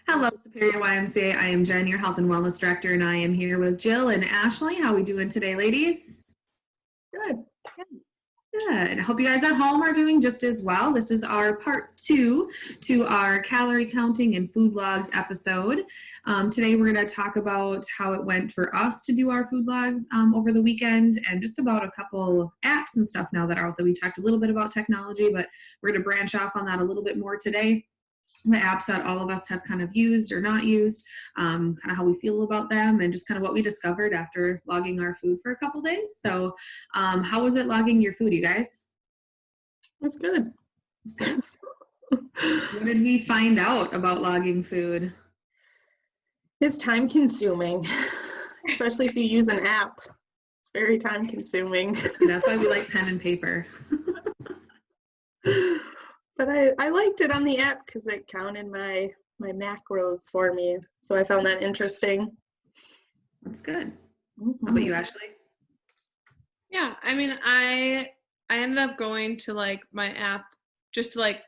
Hello, Superior YMCA. I am Jen, your Health and Wellness Director, and I am here with Jill and Ashley. How are we doing today, ladies? Good. Good. I hope you guys at home are doing just as well. This is our part 2 to our calorie counting and food logs episode. Today we're going to talk about how it went for us to do our food logs over the weekend, and just about a couple apps and stuff now that are out there. We talked a little bit about technology, but we're going to branch off on that a little bit more today. The apps that all of us have kind of used or not used, kind of how we feel about them, and just kind of what we discovered after logging our food for a couple days. So how was it logging your food, you guys? That's good. What did we find out about logging food? It's time consuming, especially if you use an app. It's very time consuming. That's why we like pen and paper. But I liked it on the app because it counted my macros for me. So I found that interesting. That's good. How about you, Ashley? Yeah, I mean, I ended up going to like my app just to like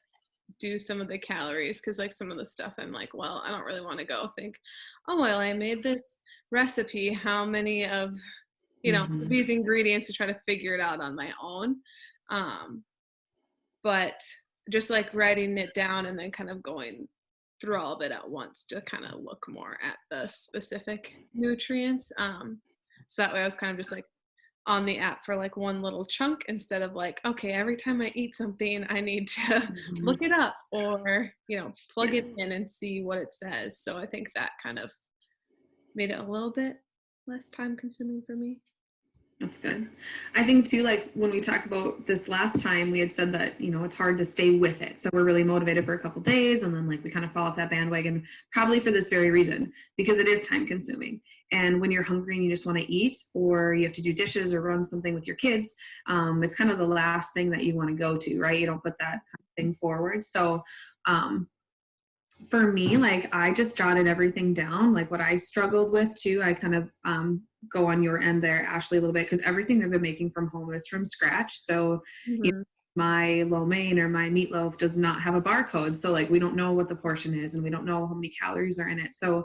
do some of the calories, because like some of the stuff I'm like, well, I don't really want to go think, oh well, I made this recipe, how many of these ingredients, to try to figure it out on my own. But just like writing it down and then kind of going through all of it at once to kind of look more at the specific nutrients. So that way I was kind of just like on the app for like one little chunk, instead of like, okay, every time I eat something, I need to look it up or, plug it in and see what it says. So I think that kind of made it a little bit less time consuming for me. That's good. I think too, like when we talked about this last time, we had said that, it's hard to stay with it. So we're really motivated for a couple days, and then like we kind of fall off that bandwagon, probably for this very reason, because it is time consuming. And when you're hungry and you just want to eat, or you have to do dishes or run something with your kids, it's kind of the last thing that you want to go to, right? You don't put that kind of thing forward. So, for me, like I just jotted everything down, like what I struggled with too. I kind of go on your end there, Ashley, a little bit, because everything I've been making from home is from scratch. So my lo mein or my meatloaf does not have a barcode. So like we don't know what the portion is, and we don't know how many calories are in it. So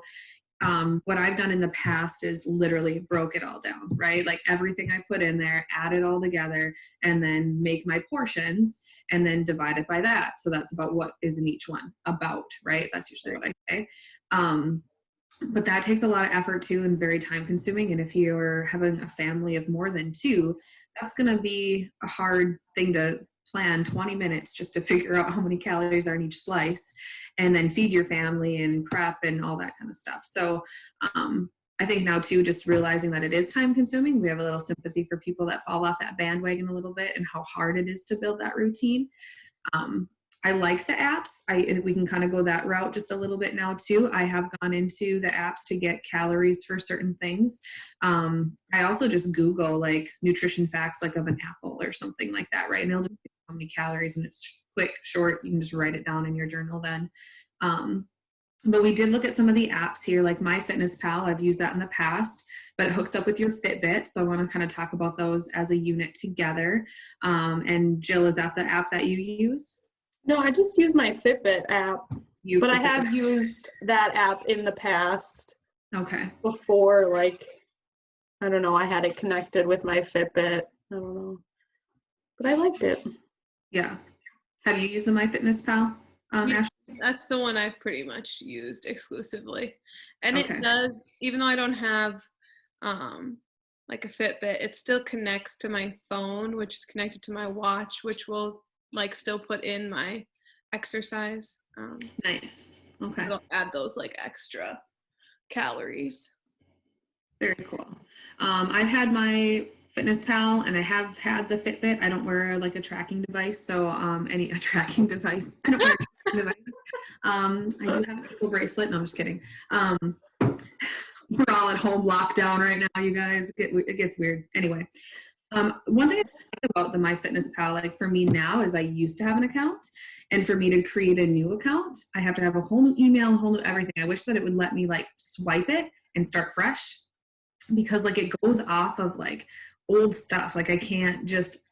what I've done in the past is literally broke it all down, right? Like everything I put in there, add it all together, and then make my portions and then divide it by that. So that's about what is in each one, about, right? That's usually what I say. But that takes a lot of effort too, and very time consuming. And if you're having a family of more than 2, that's going to be a hard thing to plan 20 minutes just to figure out how many calories are in each slice, and then feed your family and prep and all that kind of stuff. So I think now too, just realizing that it is time consuming, we have a little sympathy for people that fall off that bandwagon a little bit, and how hard it is to build that routine. I like the apps. We can kind of go that route just a little bit now too. I have gone into the apps to get calories for certain things. I also just Google like nutrition facts, like of an apple or something like that, right? And it'll just give you how many calories, and it's quick, short. You can just write it down in your journal then. But we did look at some of the apps here, like MyFitnessPal. I've used that in the past, but it hooks up with your Fitbit. So I want to kind of talk about those as a unit together. And Jill, is that the app that you use? No, I just use my Fitbit app, but I have used that app in the past. Okay. Before, like, I don't know, I had it connected with my Fitbit. I don't know, but I liked it. Yeah. Have you used the MyFitnessPal, Ashley? That's the one I've pretty much used exclusively. And it does, even though I don't have like a Fitbit, it still connects to my phone, which is connected to my watch, which will like still put in my exercise. Nice. Okay. It'll add those like extra calories. Very cool. I've had my MyFitnessPal, and I have had the Fitbit. I don't wear like a tracking device, so a tracking device. I don't wear a tracking device. I do have a ankle bracelet. No, I'm just kidding. We're all at home locked down right now, you guys. It gets weird. Anyway, one thing I think about the MyFitnessPal, like for me now, is I used to have an account, and for me to create a new account, I have to have a whole new email, a whole new everything. I wish that it would let me like swipe it and start fresh, because like it goes off of like old stuff. Like I can't just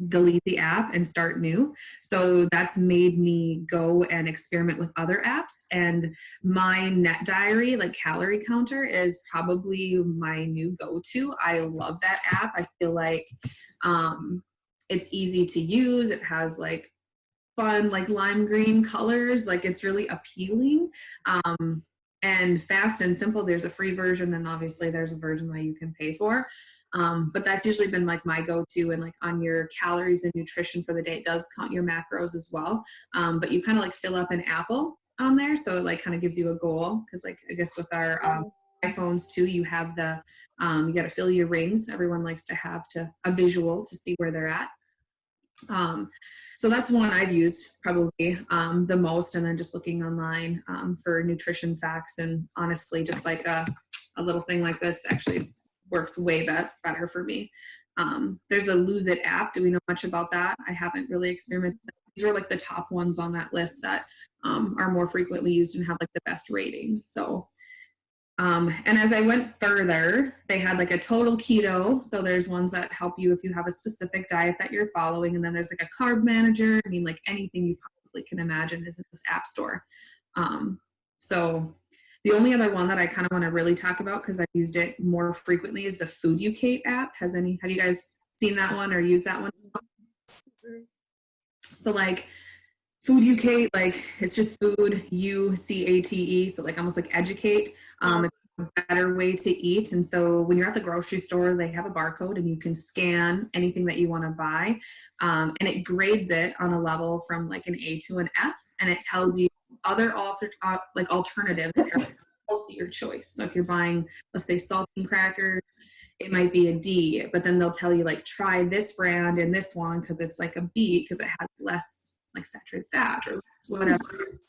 delete the app and start new. So that's made me go and experiment with other apps. And my Net Diary, like calorie counter, is probably my new go-to. I love that app. I feel like it's easy to use. It has like fun, like lime green colors. Like it's really appealing. And fast and simple. There's a free version, and obviously there's a version that you can pay for. But that's usually been like my go-to. And like on your calories and nutrition for the day, it does count your macros as well. But you kind of like fill up an apple on there, so it like kind of gives you a goal. Because like I guess with our iPhones too, you have the you got to fill your rings. Everyone likes to have a visual to see where they're at. So that's one I've used probably the most, and then just looking online for nutrition facts, and honestly just like a little thing like this actually works way better for me. There's a Lose It app. Do we know much about that? I haven't really experimented. These are like the top ones on that list that are more frequently used and have like the best ratings. So and as I went further, they had like a total keto. So there's ones that help you if you have a specific diet that you're following. And then there's like a carb manager. I mean, like anything you possibly can imagine is in this app store. So the only other one that I kind of want to really talk about, because I've used it more frequently, is the Food Ucate app. Have you guys seen that one or used that one? So like Food Ucate, like it's just food, UCATE, so like almost like educate. It's a better way to eat. And so when you're at the grocery store, they have a barcode and you can scan anything that you want to buy. And it grades it on a level from like an A to an F, and it tells you other like alternatives that are healthier choice. So if you're buying, let's say, saltine crackers, it might be a D, but then they'll tell you like try this brand and this one because it's like a B because it has less like saturated fat or whatever.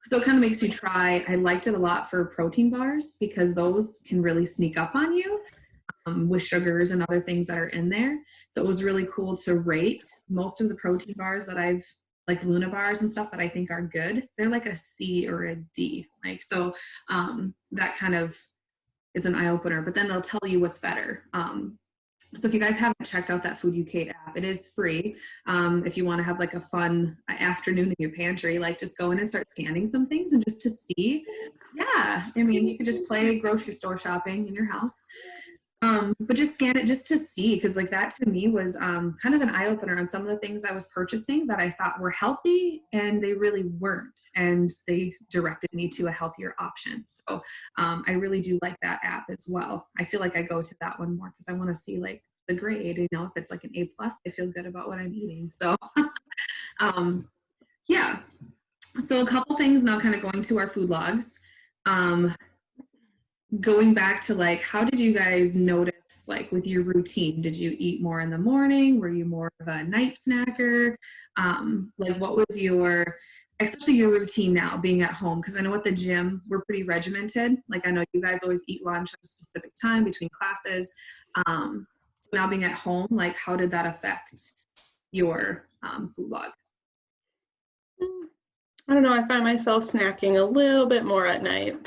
So it kind of makes you try. I liked it a lot for protein bars because those can really sneak up on you with sugars and other things that are in there. So it was really cool to rate most of the protein bars that I've like Luna bars and stuff that I think are good. They're like a C or a D. Like, so that kind of is an eye opener, but then they'll tell you what's better. So if you guys haven't checked out that Food Ucate app, it is free. If you want to have like a fun afternoon in your pantry, like just go in and start scanning some things and just to see. Yeah, I mean, you could just play grocery store shopping in your house. But just scan it just to see, because like that to me was kind of an eye opener on some of the things I was purchasing that I thought were healthy and they really weren't, and they directed me to a healthier option. So I really do like that app as well. I feel like I go to that one more because I want to see like the grade, if it's like an A+, I feel good about what I'm eating. So yeah. So a couple things now, kind of going to our food logs. Going back to like, how did you guys notice like with your routine? Did you eat more in the morning? Were you more of a night snacker? Like what was especially your routine now being at home? Because I know at the gym, we're pretty regimented. Like I know you guys always eat lunch at a specific time between classes. So now being at home, like how did that affect your food log? I don't know. I find myself snacking a little bit more at night.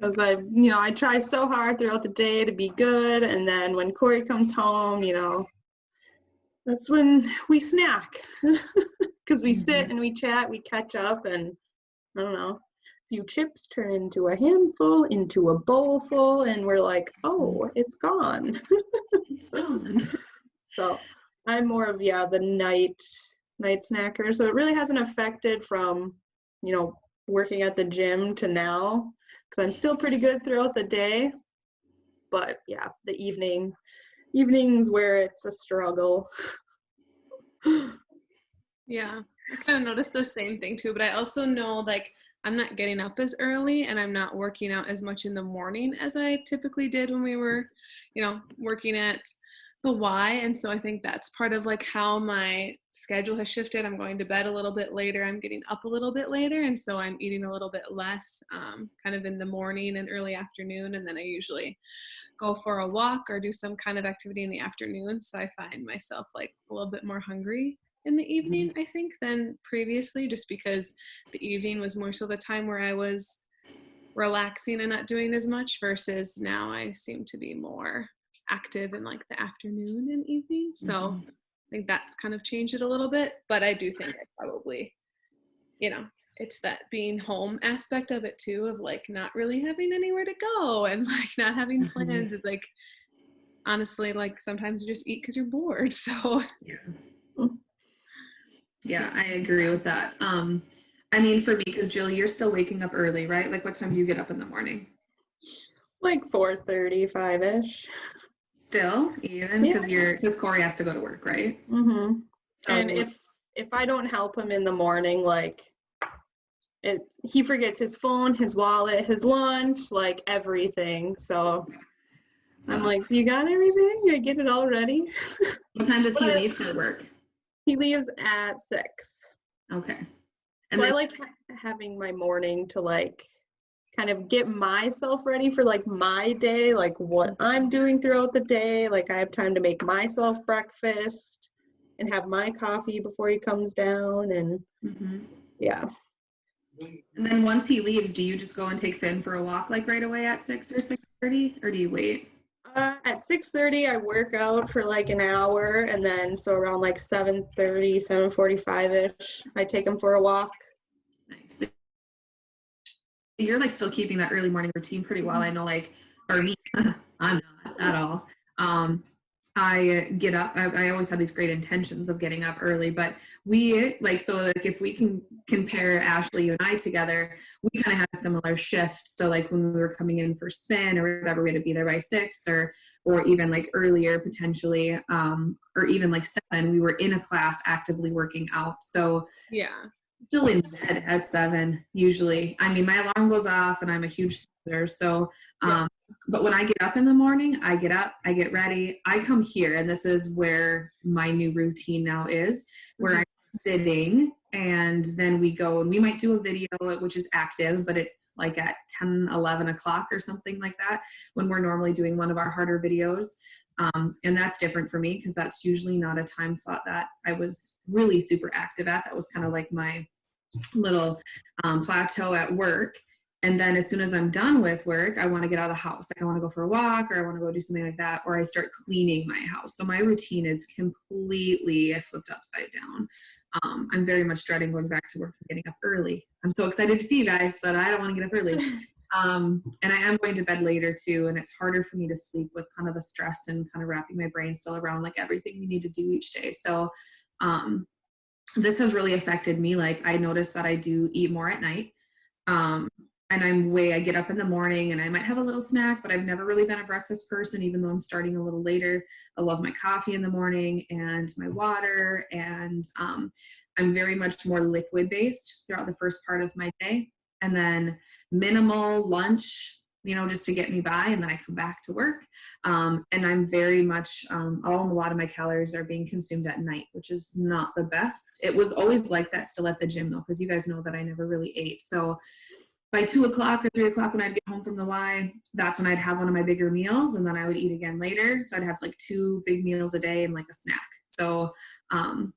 Because I try so hard throughout the day to be good, and then when Corey comes home, that's when we snack. Because we sit and we chat, we catch up, and I don't know, a few chips turn into a handful, into a bowl full, and we're like, oh, it's gone. It's gone. So I'm more of the night snacker. So it really hasn't affected from working at the gym to now, because I'm still pretty good throughout the day, but yeah, the evenings where it's a struggle. Yeah, I kind of noticed the same thing too, but I also know like I'm not getting up as early and I'm not working out as much in the morning as I typically did when we were, working at the Y. And so I think that's part of like how my schedule has shifted. I'm going to bed a little bit later. I'm getting up a little bit later. And so I'm eating a little bit less kind of in the morning and early afternoon. And then I usually go for a walk or do some kind of activity in the afternoon. So I find myself like a little bit more hungry in the evening, I think, than previously, just because the evening was more so the time where I was relaxing and not doing as much, versus now I seem to be more active in like the afternoon and evening. So I think that's kind of changed it a little bit, but I do think I probably, you know, it's that being home aspect of it too, of like not really having anywhere to go and like not having plans is like, honestly, like sometimes you just eat because you're bored. So yeah, I agree with that. I mean, for me, because Jill, you're still waking up early, right? Like, what time do you get up in the morning? Like 4:30, 5-ish. Still, even because Corey has to go to work, right? Mm-hmm. So, And if I don't help him in the morning, like he forgets his phone, his wallet, his lunch, like everything. So I'm like, do you got everything? I get it all ready. what time does he But leave for work? he leaves at 6. Okay. And so I like having my morning to like kind of get myself ready for like my day, like what I'm doing throughout the day. Like I have time to make myself breakfast and have my coffee before he comes down. And yeah. And then once he leaves, do you just go and take Finn for a walk like right away at 6 or 6:30, or do you wait? At 6:30, I work out for like an hour, and then so around like 7:30, 7:45-ish, I take him for a walk. Nice. You're like still keeping that early morning routine pretty well. I know, like for me, I'm not at all. I get up. I always have these great intentions of getting up early, but we like, so like if we can compare Ashley, you and I together, we kind of had a similar shift. So like when we were coming in for spin or whatever, we had to be there by 6 or even like earlier potentially, or even like 7, we were in a class actively working out. So yeah, still in bed at 7 usually. I mean, my alarm goes off and I'm a huge snoozer. So, but when I get up in the morning, I get up, I get ready, I come here, and this is where my new routine now is, where I'm sitting, and then we go and we might do a video, which is active, but it's like at 10, 11 o'clock or something like that, when we're normally doing one of our harder videos. And that's different for me because that's usually not a time slot that I was really super active at. That was kind of like my little plateau at work. And then as soon as I'm done with work, I want to get out of the house. Like I want to go for a walk, or I want to go do something like that, or I start cleaning my house. So my routine is completely flipped upside down. I'm very much dreading going back to work and getting up early. I'm so excited to see you guys, but I don't want to get up early. And I am going to bed later too, and it's harder for me to sleep with kind of the stress and kind of wrapping my brain still around like everything we need to do each day. So this has really affected me. Like I notice that I do eat more at night. And I get up in the morning and I might have a little snack, but I've never really been a breakfast person, even though I'm starting a little later. I love my coffee in the morning and my water. And I'm very much more liquid based throughout the first part of my day. And then minimal lunch, just to get me by, and then I come back to work. And I'm very much, a lot of my calories are being consumed at night, which is not the best. It was always like that still at the gym though, because you guys know that I never really ate. So by 2 o'clock or 3 o'clock when I'd get home from the Y, that's when I'd have one of my bigger meals, and then I would eat again later. So I'd have like 2 big meals a day and like a snack. So I'm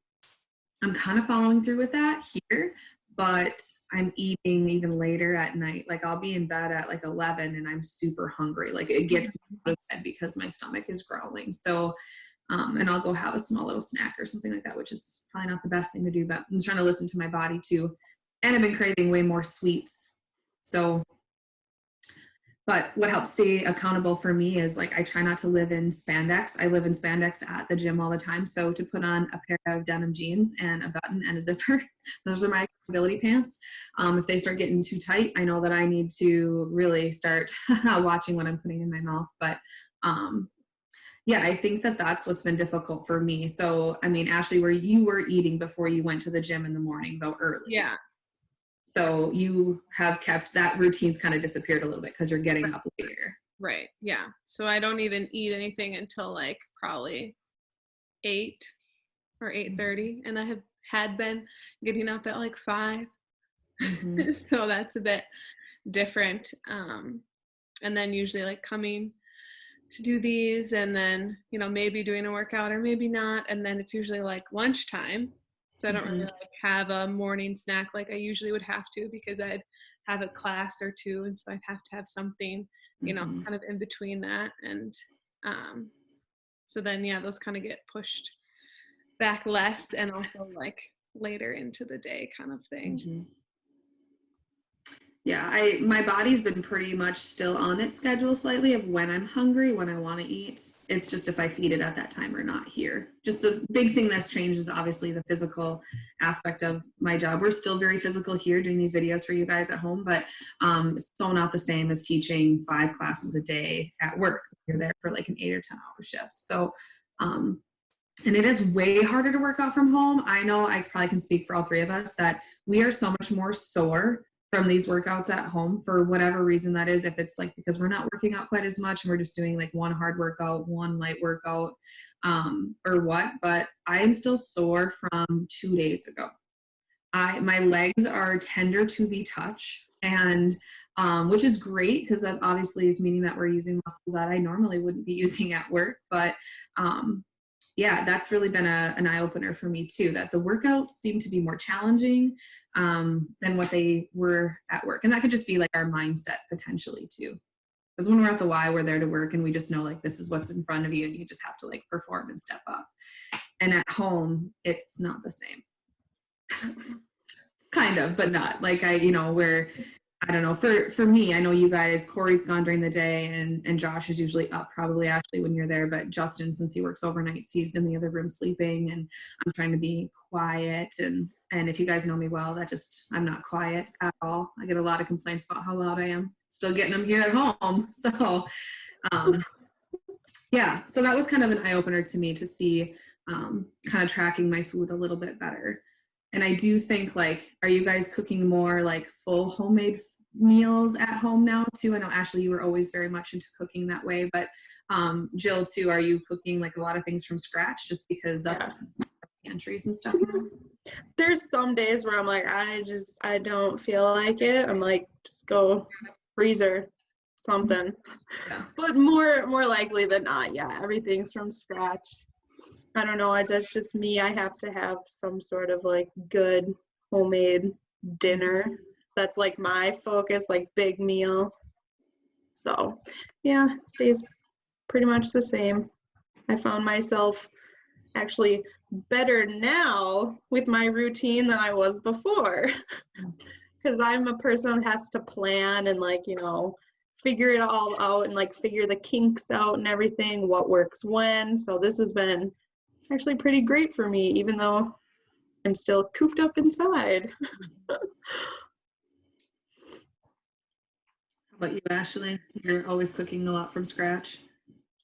kind of following through with that here, but I'm eating even later at night. Like I'll be in bed at like 11 and I'm super hungry. Like it gets me out of bed because my stomach is growling. So, and I'll go have a small little snack or something like that, which is probably not the best thing to do, but I'm trying to listen to my body too. And I've been craving way more sweets. So, but what helps stay accountable for me is like I try not to live in spandex. I live in spandex at the gym all the time. So to put on a pair of denim jeans and a button and a zipper, those are my accountability pants. If they start getting too tight, I know that I need to really start watching what I'm putting in my mouth. But yeah, I think that that's what's been difficult for me. So, I mean, Ashley, where you were eating before you went to the gym in the morning, though, early. Yeah. So you have kept that routine's kind of disappeared a little bit because you're getting up later. Right. Yeah. So I don't even eat anything until like probably 8 or 8:30, and I had been getting up at like 5. So that's a bit different. And then usually like coming to do these, and then maybe doing a workout or maybe not, and then it's usually like lunchtime. So I don't really like have a morning snack like I usually would have to, because I'd have a class or two, and so I'd have to have something, kind of in between that. And So then, yeah, those kind of get pushed back less and also like later into the day kind of thing. Mm-hmm. Yeah, my body's been pretty much still on its schedule slightly of when I'm hungry, when I want to eat. It's just if I feed it at that time or not here. Just the big thing that's changed is obviously the physical aspect of my job. We're still very physical here doing these videos for you guys at home, but it's so not the same as teaching 5 classes a day at work. You're there for like an 8 or 10 hour shift. So, and it is way harder to work out from home. I know I probably can speak for all 3 of us that we are so much more sore from these workouts at home for whatever reason that is. If it's like because we're not working out quite as much and we're just doing like one hard workout, one light workout, or what, but I am still sore from 2 days ago. My legs are tender to the touch, and which is great because that obviously is meaning that we're using muscles that I normally wouldn't be using at work. But yeah, that's really been an eye-opener for me too, that the workouts seem to be more challenging than what they were at work. And that could just be like our mindset potentially too. Because when we're at the Y, we're there to work and we just know like this is what's in front of you and you just have to like perform and step up. And at home, it's not the same. Kind of, but not. Like where I don't know, for me, I know you guys, Corey's gone during the day and Josh is usually up, probably Ashley when you're there, but Justin, since he works overnight, he's in the other room sleeping, and I'm trying to be quiet. And if you guys know me well, I'm not quiet at all. I get a lot of complaints about how loud I am. Still getting them here at home. So, yeah, so that was kind of an eye-opener to me to see kind of tracking my food a little bit better. And I do think, like, are you guys cooking more like full homemade meals at home now too? I know Ashley, you were always very much into cooking that way, but Jill too, are you cooking like a lot of things from scratch just because that's pantries and stuff now? There's some days where I'm like, I don't feel like it. I'm like, just go freezer something. Yeah. But more likely than not, yeah, everything's from scratch. I don't know, that's just me. I have to have some sort of like good homemade dinner. That's like my focus, like big meal. So yeah, it stays pretty much the same. I found myself actually better now with my routine than I was before. Because I'm a person that has to plan and like, figure it all out and like figure the kinks out and everything, what works when. So this has been actually pretty great for me, even though I'm still cooped up inside. How about you, Ashley? You're always cooking a lot from scratch.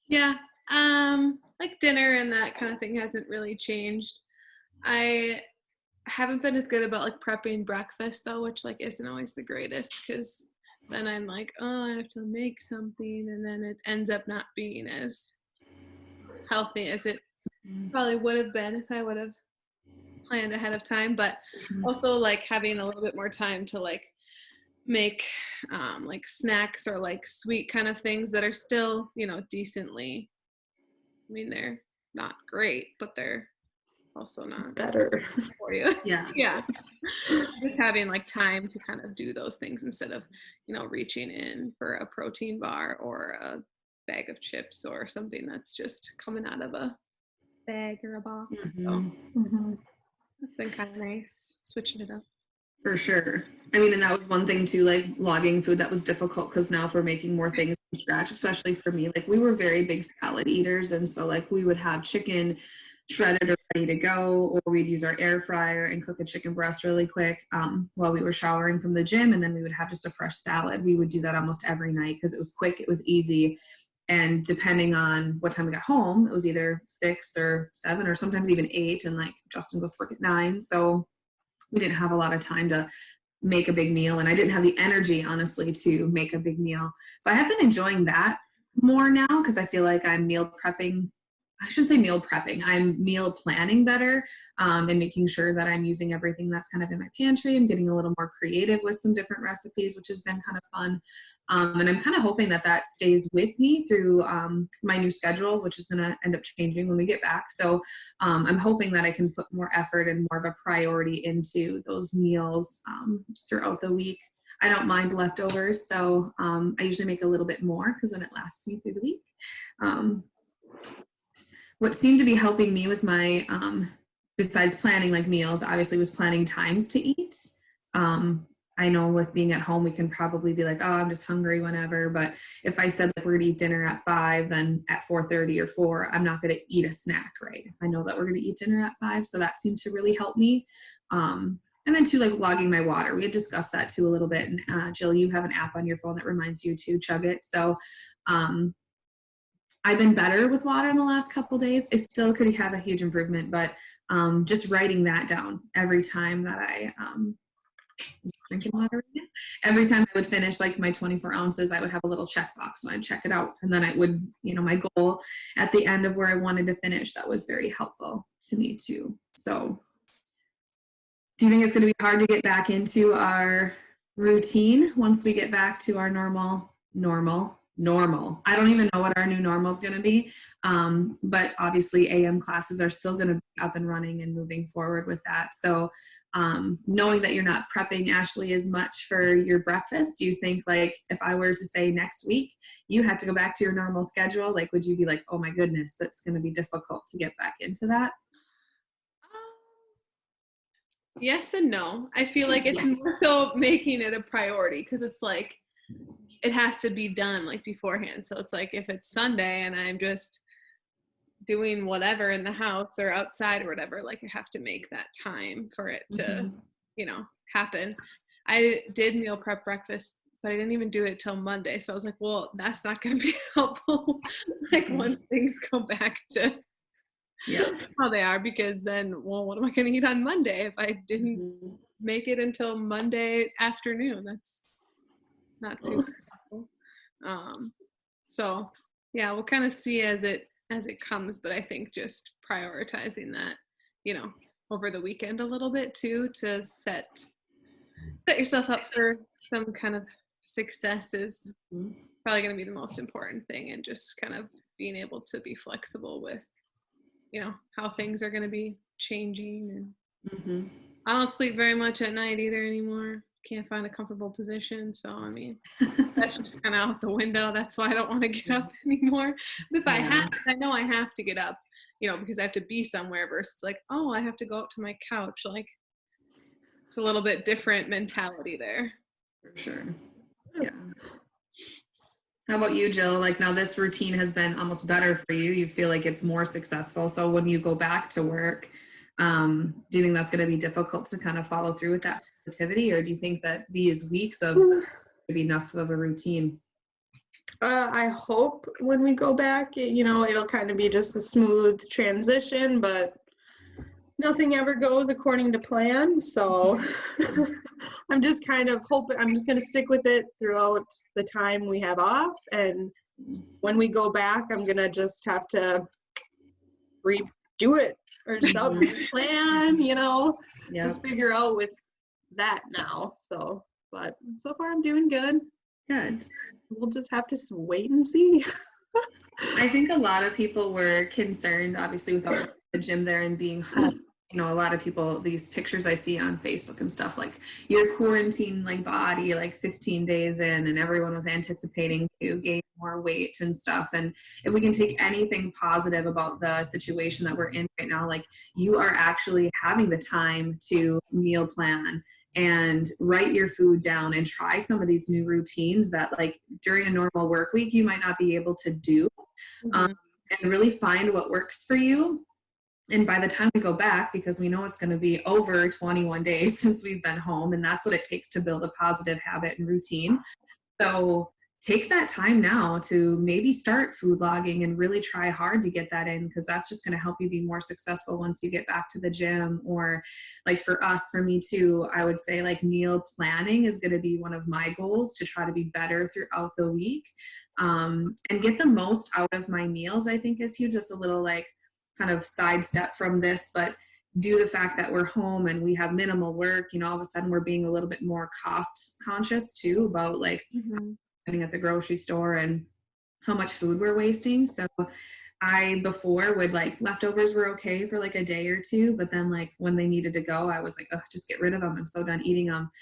Yeah, like dinner and that kind of thing hasn't really changed. I haven't been as good about like prepping breakfast though, which like isn't always the greatest because then I'm like, oh, I have to make something, and then it ends up not being as healthy as it probably would have been if I would have planned ahead of time. But also like having a little bit more time to like make like snacks or like sweet kind of things that are still decently, I mean, they're not great, but they're also not better for you. Yeah. Just having like time to kind of do those things instead of reaching in for a protein bar or a bag of chips or something that's just coming out of a bag or a box. So that's been kind of nice, switching it up. For sure. I mean, and that was one thing too, like logging food that was difficult because now if we're making more things from scratch, especially for me, like we were very big salad eaters. And so like we would have chicken shredded or ready to go, or we'd use our air fryer and cook a chicken breast really quick while we were showering from the gym. And then we would have just a fresh salad. We would do that almost every night because it was quick, it was easy. And depending on what time we got home, it was either 6 or 7 or sometimes even 8. And like Justin goes to work at 9. So we didn't have a lot of time to make a big meal, and I didn't have the energy, honestly, to make a big meal. So I have been enjoying that more now because I feel like I'm meal prepping. I shouldn't say meal prepping. I'm meal planning better and making sure that I'm using everything that's kind of in my pantry. I'm getting a little more creative with some different recipes, which has been kind of fun. And I'm kind of hoping that that stays with me through my new schedule, which is going to end up changing when we get back. So I'm hoping that I can put more effort and more of a priority into those meals throughout the week. I don't mind leftovers, so I usually make a little bit more because then it lasts me through the week. what seemed to be helping me with my, besides planning like meals, obviously was planning times to eat. I know with being at home, we can probably be like, oh, I'm just hungry whenever. But if I said like we're gonna eat dinner at 5, then at 4:30 or 4, I'm not gonna eat a snack, right? I know that we're gonna eat dinner at 5. So that seemed to really help me. And then too, like logging my water. We had discussed that too a little bit. And Jill, you have an app on your phone that reminds you to chug it. So I've been better with water in the last couple days. I still could have a huge improvement, but just writing that down every time that I drinking water. Every time I would finish like my 24 ounces, I would have a little checkbox and I'd check it out. And then I would, my goal at the end of where I wanted to finish, that was very helpful to me too. So do you think it's going to be hard to get back into our routine once we get back to our normal? I don't even know what our new normal is going to be. But obviously AM classes are still going to be up and running and moving forward with that. So knowing that you're not prepping Ashley as much for your breakfast, do you think like if I were to say next week, you had to go back to your normal schedule, like would you be like, oh my goodness, that's going to be difficult to get back into that? Yes and no. I feel like it's more so making it a priority because it's like it has to be done like beforehand. So it's like if it's Sunday and I'm just doing whatever in the house or outside or whatever, like I have to make that time for it to, happen. I did meal prep breakfast, but I didn't even do it till Monday. So I was like, well, that's not going to be helpful. Like once things go back to how they are, because then, well, what am I going to eat on Monday if I didn't make it until Monday afternoon? That's not too helpful. So yeah, we'll kind of see as it comes, but I think just prioritizing that, over the weekend a little bit too, to set yourself up for some kind of success is probably going to be the most important thing, and just kind of being able to be flexible with how things are going to be changing. And I don't sleep very much at night either anymore. Can't find a comfortable position. So, I mean, that's just kind of out the window. That's why I don't want to get up anymore. But if I know I have to get up, because I have to be somewhere versus like, oh, I have to go up to my couch. Like, it's a little bit different mentality there. For sure. Yeah. How about you, Jill? Like now this routine has been almost better for you. You feel like it's more successful. So when you go back to work, do you think that's going to be difficult to kind of follow through with that positivity, or do you think that these weeks of be enough of a routine? I hope when we go back, it'll kind of be just a smooth transition, but nothing ever goes according to plan. So I'm just kind of hoping, I'm just going to stick with it throughout the time we have off. And when we go back, I'm going to just have to redo it or some plan, just figure out with that now. So, but so far I'm doing good. Good. We'll just have to wait and see. I think a lot of people were concerned, obviously, with the gym there and being home. A lot of people, these pictures I see on Facebook and stuff, like your quarantine like body, like 15 days in, and everyone was anticipating to gain more weight and stuff. And if we can take anything positive about the situation that we're in right now, like you are actually having the time to meal plan and write your food down and try some of these new routines that like during a normal work week, you might not be able to do, and really find what works for you. And by the time we go back, because we know it's going to be over 21 days since we've been home, and that's what it takes to build a positive habit and routine. So take that time now to maybe start food logging and really try hard to get that in, because that's just going to help you be more successful once you get back to the gym. Or like for me too, I would say like meal planning is going to be one of my goals, to try to be better throughout the week, and get the most out of my meals. I think is huge. Just a little like kind of sidestep from this, but due to the fact that we're home and we have minimal work, all of a sudden we're being a little bit more cost conscious too about like getting at the grocery store and how much food we're wasting. So I before would like leftovers were okay for like a day or two, but then like when they needed to go, I was like, oh, just get rid of them. I'm so done eating them.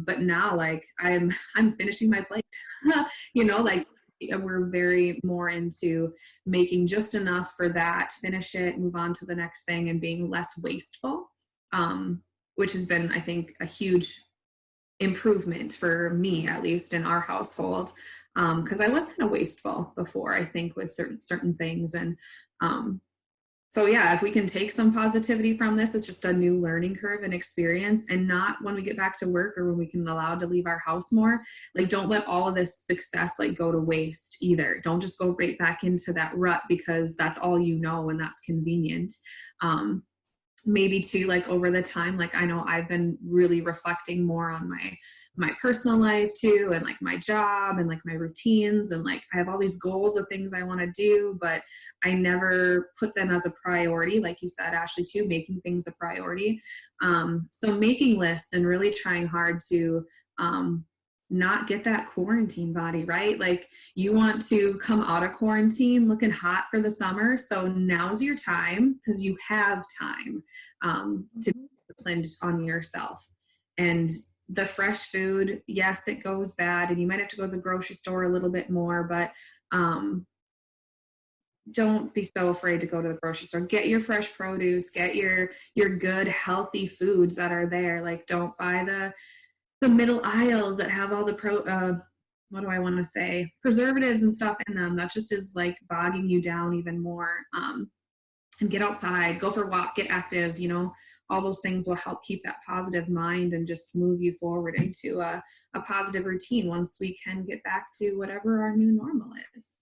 But now like I'm finishing my plate, like we're very more into making just enough for that, finish it, move on to the next thing, and being less wasteful, which has been, I think, a huge improvement for me, at least in our household, because I was kind of wasteful before, I think, with certain things. And so yeah, if we can take some positivity from this, it's just a new learning curve and experience, and not when we get back to work or when we can allow to leave our house more, like don't let all of this success like go to waste either. Don't just go right back into that rut because that's all you know and that's convenient. Maybe too, like over the time, like I know I've been really reflecting more on my personal life too, and like my job and like my routines, and like I have all these goals of things I want to do, but I never put them as a priority, like you said, Ashley, too, making things a priority. So making lists and really trying hard to not get that quarantine body, right? Like you want to come out of quarantine looking hot for the summer. So now's your time, because you have time to be disciplined on yourself. And the fresh food, yes, it goes bad and you might have to go to the grocery store a little bit more, but don't be so afraid to go to the grocery store. Get your fresh produce, get your good, healthy foods that are there. Like don't buy the middle aisles that have all the what do I want to say, preservatives and stuff in them. That just is like bogging you down even more. And get outside, go for a walk, get active, all those things will help keep that positive mind and just move you forward into a positive routine once we can get back to whatever our new normal is.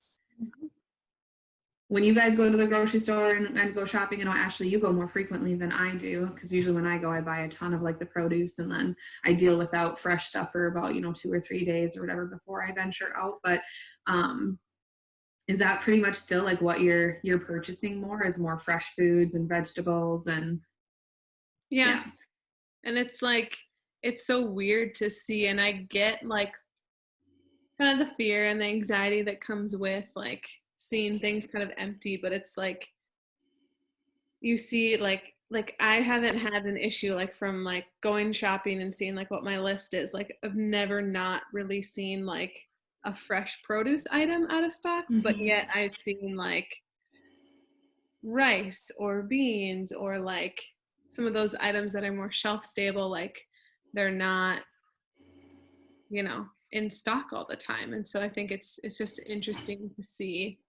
When you guys go to the grocery store and go shopping, Ashley, you go more frequently than I do, because usually when I go, I buy a ton of like the produce, and then I deal without fresh stuff for about 2 or 3 days or whatever before I venture out. But is that pretty much still like what you're purchasing more, is more fresh foods and vegetables? And yeah. And it's like, it's so weird to see, and I get like kind of the fear and the anxiety that comes with like seeing things kind of empty, but it's like you see like I haven't had an issue like from like going shopping and seeing like what my list is. Like I've never not really seen like a fresh produce item out of stock, but yet I've seen like rice or beans or like some of those items that are more shelf stable, like they're not in stock all the time. And so I think it's just interesting to see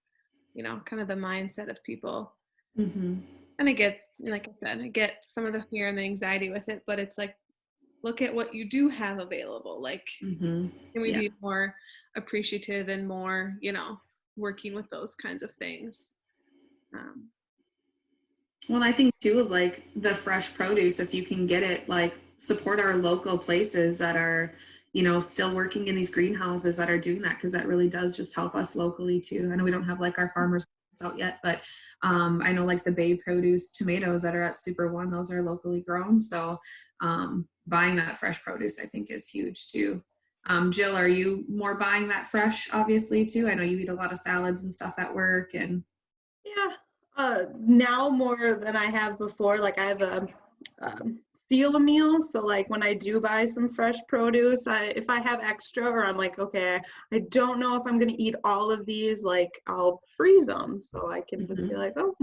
kind of the mindset of people. And I get, like I said, I get some of the fear and the anxiety with it, but it's like, look at what you do have available. Like, can we be more appreciative and more, working with those kinds of things? Well, I think too of like the fresh produce, if you can get it, like support our local places that are, still working in these greenhouses that are doing that, because that really does just help us locally too. I know we don't have like our farmers out yet, but I know like the Bay Produce tomatoes that are at Super One, those are locally grown. So buying that fresh produce, I think, is huge too. Jill, are you more buying that fresh, obviously, too? I know you eat a lot of salads and stuff at work. And now more than I have before. Like I have a seal a meal, so like when I do buy some fresh produce, if I have extra, or I'm like, okay, I don't know if I'm gonna eat all of these, like I'll freeze them so I can just be like, oh,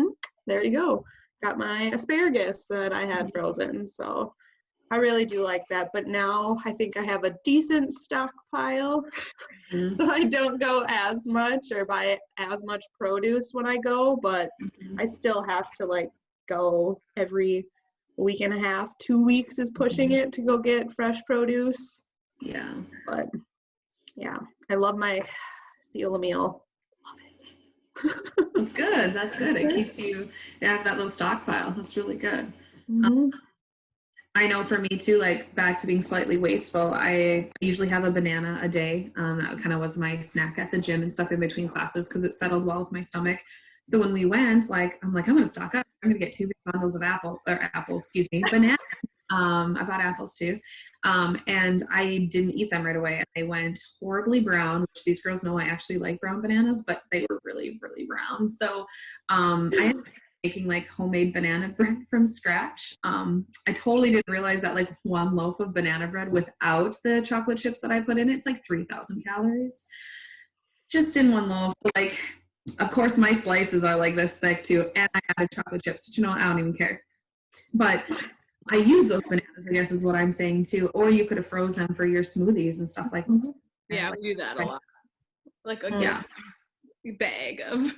there you go, got my asparagus that I had frozen. So I really do like that. But now I think I have a decent stockpile, so I don't go as much or buy as much produce when I go, but I still have to like go every week and a half. 2 weeks is pushing it to go get fresh produce. Yeah. But yeah, I love my seal a meal. Love it. That's good. That's good. It keeps you have that little stockpile. That's really good. I know for me too, like back to being slightly wasteful, I usually have a banana a day. That kind of was my snack at the gym and stuff in between classes, because it settled well with my stomach. So when we went, I'm going to stock up. I'm going to get 2 big bundles of bananas. I bought apples too. And I didn't eat them right away. They went horribly brown, which these girls know I actually like brown bananas, but they were really, really brown. So I ended up making like homemade banana bread from scratch. I totally didn't realize that like one loaf of banana bread without the chocolate chips that I put in it's like 3,000 calories. just in one loaf. So like, of course my slices are like this thick too. And I added chocolate chips, but you know what? I don't even care. But I use those bananas, I guess is what I'm saying too. Or you could have froze them for your smoothies and stuff like that. Yeah, Like, we do that a lot. Like a yeah, bag of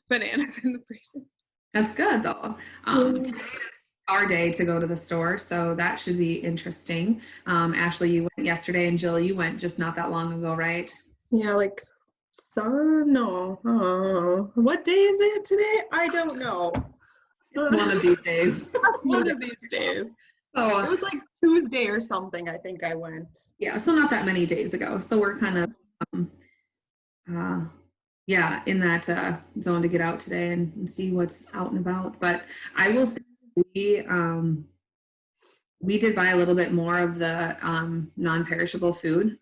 bananas in the freezer. that's good though. Today is our day to go to the store, so that should be interesting. Ashley, you went yesterday, and Jill, you went just not that long ago, right? Yeah, like no. What day is it today? I don't know. It's one of these days. One of these days. So It was like Tuesday or something, I think I went. yeah, so not that many days ago. So we're kind of yeah, in that zone to get out today and see what's out and about. But I will say we did buy a little bit more of the non-perishable food,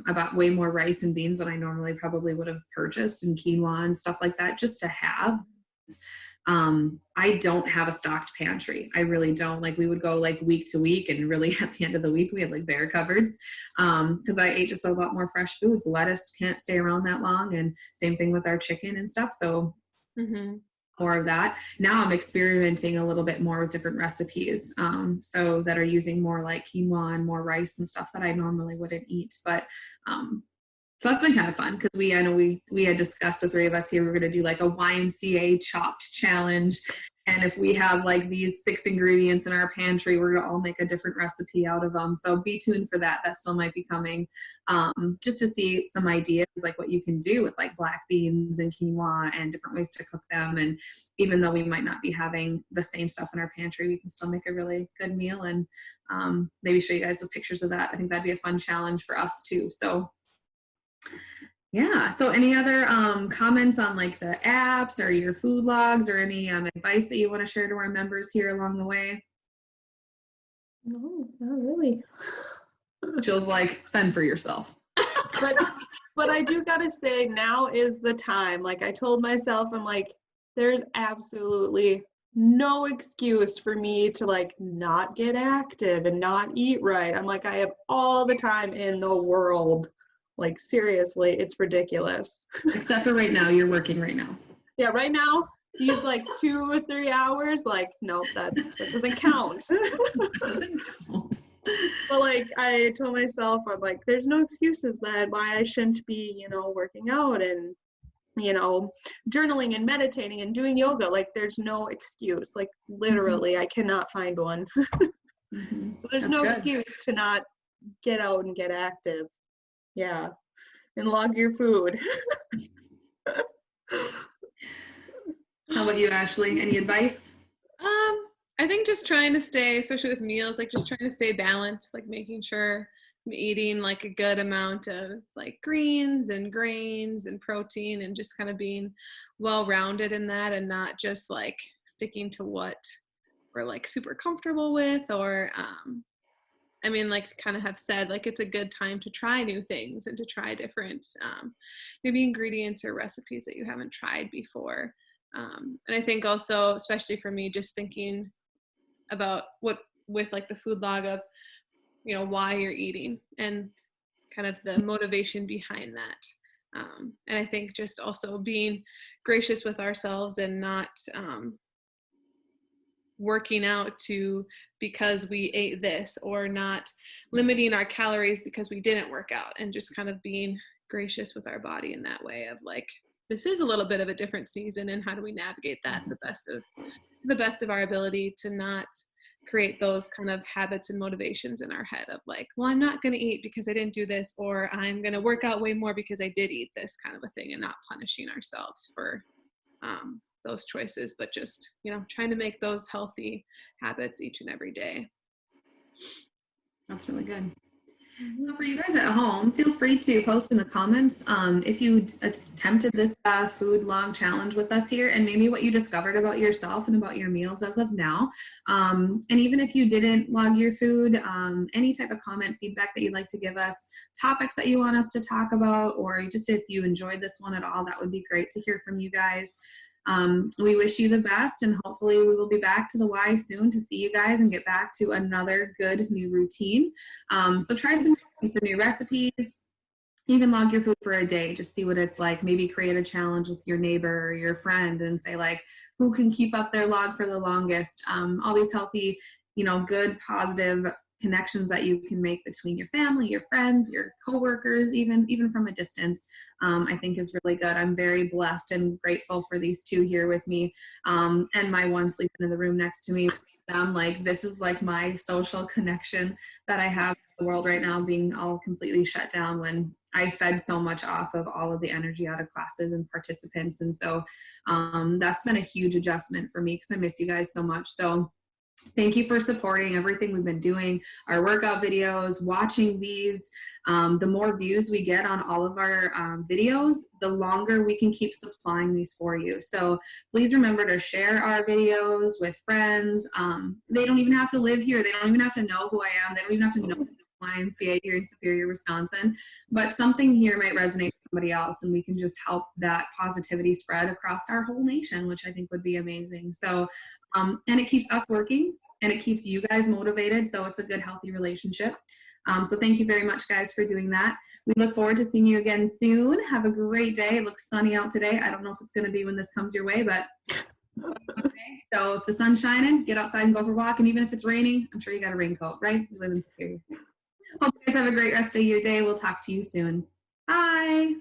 about way more rice and beans than I normally probably would have purchased, and quinoa and stuff like that, just to have. I don't have a stocked pantry. I really don't. Like, we would go like week to week, and really at the end of the week we had like bare cupboards, because I ate just a lot more fresh foods. Lettuce can't stay around that long, and same thing with our chicken and stuff. So more of that. Now I'm experimenting a little bit more with different recipes, so that are using more like quinoa and more rice and stuff that I normally wouldn't eat. But so that's been kind of fun, because I know we had discussed, the three of us here, we're going to do like a YMCA chopped challenge. And if we have like these 6 ingredients in our pantry, we're going to all make a different recipe out of them. So be tuned for that. That still might be coming, just to see some ideas, like what you can do with like black beans and quinoa and different ways to cook them. And even though we might not be having the same stuff in our pantry, we can still make a really good meal, and maybe show you guys the pictures of that. I think that'd be a fun challenge for us too. So yeah. So any other comments on like the apps or your food logs, or any advice that you want to share to our members here along the way? No, not really. Jill's like, fend for yourself. But I do gotta say, now is the time. Like I told myself, I'm like, there's absolutely no excuse for me to like not get active and not eat right. I'm like, I have all the time in the world. Like seriously, it's ridiculous. Except for right now, you're working right now. Yeah, right now, these like 2 or 3 hours, like, nope, that doesn't count. That doesn't count. But like I told myself, I'm like, there's no excuses that why I shouldn't be, working out and, journaling and meditating and doing yoga. Like there's no excuse. Like literally, I cannot find one. So there's no excuse to not get out and get active. Yeah. And log your food. How about you, Ashley? Any advice? I think just trying to stay, especially with meals, like just trying to stay balanced, like making sure I'm eating like a good amount of like greens and grains and protein, and just kind of being well-rounded in that, and not just like sticking to what we're like super comfortable with, or like kind of have said, like it's a good time to try new things and to try different maybe ingredients or recipes that you haven't tried before. And I think also, especially for me, just thinking about what with like the food log of, why you're eating and kind of the motivation behind that. And I think just also being gracious with ourselves and not working out because we ate this, or not limiting our calories because we didn't work out, and just kind of being gracious with our body in that way of like, this is a little bit of a different season, and how do we navigate that the best of our ability to not create those kind of habits and motivations in our head of like, well, I'm not going to eat because I didn't do this, or I'm going to work out way more because I did eat this, kind of a thing, and not punishing ourselves for those choices, but just, trying to make those healthy habits each and every day. That's really good. So for you guys at home, feel free to post in the comments if you attempted this food log challenge with us here, and maybe what you discovered about yourself and about your meals as of now. And even if you didn't log your food, any type of comment, feedback that you'd like to give us, topics that you want us to talk about, or just if you enjoyed this one at all, that would be great to hear from you guys. We wish you the best, and hopefully we will be back to the Y soon to see you guys and get back to another good new routine. So try some new recipes, even log your food for a day, just see what it's like. Maybe create a challenge with your neighbor or your friend and say like, who can keep up their log for the longest? All these healthy, good, positive connections that you can make between your family, your friends, your coworkers, even from a distance, I think is really good. I'm very blessed and grateful for these two here with me, and my one sleeping in the room next to me. I'm like, this is like my social connection that I have in the world right now, being all completely shut down when I fed so much off of all of the energy out of classes and participants. And so that's been a huge adjustment for me because I miss you guys so much. So thank you for supporting everything we've been doing, our workout videos, watching these. The more views we get on all of our videos, the longer we can keep supplying these for you. So please remember to share our videos with friends. They don't even have to live here. They don't even have to know who I am. They don't even have to know YMCA here in Superior, Wisconsin, but something here might resonate with somebody else, and we can just help that positivity spread across our whole nation, which I think would be amazing. So, and it keeps us working and it keeps you guys motivated. So it's a good, healthy relationship. So thank you very much, guys, for doing that. We look forward to seeing you again soon. Have a great day. It looks sunny out today. I don't know if it's going to be when this comes your way, but okay. So if the sun's shining, get outside and go for a walk. And even if it's raining, I'm sure you got a raincoat, right? You live in Superior. Hope you guys have a great rest of your day. We'll talk to you soon. Bye.